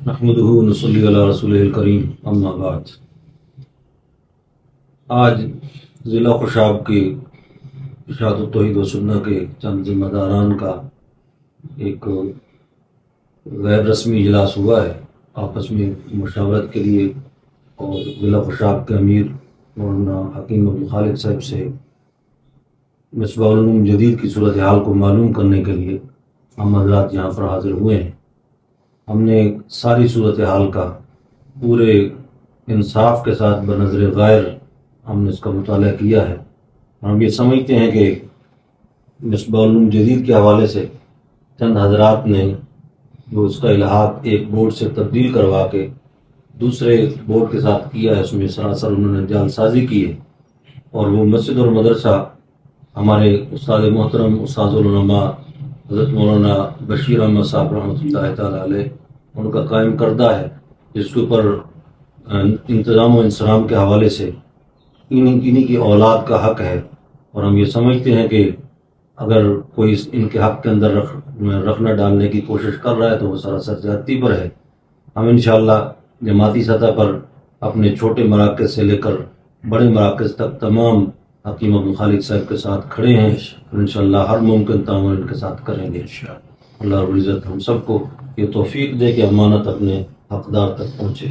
نحمده ونصلي علی رسوله الکریم اما بعد۔ آج ضلع خوشاب کے اشاعت التوحید و سنہ کے چند ذمہ داران کا ایک غیر رسمی اجلاس ہوا ہے آپس میں مشاورت کے لیے، اور ضلع خوشاب کے امیر مولانا حکیم عبد الخالق صاحب سے مصباح العلوم جدید کی صورتحال کو معلوم کرنے کے لیے ہم حضرات یہاں پر حاضر ہوئے ہیں۔ ہم نے ساری صورتحال کا پورے انصاف کے ساتھ بنظر غیر ہم نے اس کا مطالعہ کیا ہے، اور ہم یہ سمجھتے ہیں کہ مصباح العلوم جدید کے حوالے سے چند حضرات نے جو اس کا الحاق ایک بورڈ سے تبدیل کروا کے دوسرے بورڈ کے ساتھ کیا ہے، اس میں سراسر انہوں نے جعل سازی کی ہے، اور وہ مسجد اور مدرسہ ہمارے استاد محترم استاد العلماء حضرت مولانا بشیر احمد صاحب رحمۃ اللہ تعالیٰ علیہ ان کا قائم کردہ ہے، جس کے اوپر انتظام و انصرام کے حوالے سے انہی کی اولاد کا حق ہے، اور ہم یہ سمجھتے ہیں کہ اگر کوئی ان کے حق کے اندر رکھنا ڈالنے کی کوشش کر رہا ہے تو وہ سراسر زیادتی پر ہے۔ ہم انشاءاللہ جماعتی سطح پر اپنے چھوٹے مراکز سے لے کر بڑے مراکز تک تمام حکیم عبد الخالق صاحب کے ساتھ کھڑے ہیں، اور انشاءاللہ ہر ممکن تعاون ان کے ساتھ کریں گے۔ اللہ رب العزت ہم سب کو یہ توفیق دے کہ امانت اپنے حقدار تک پہنچے۔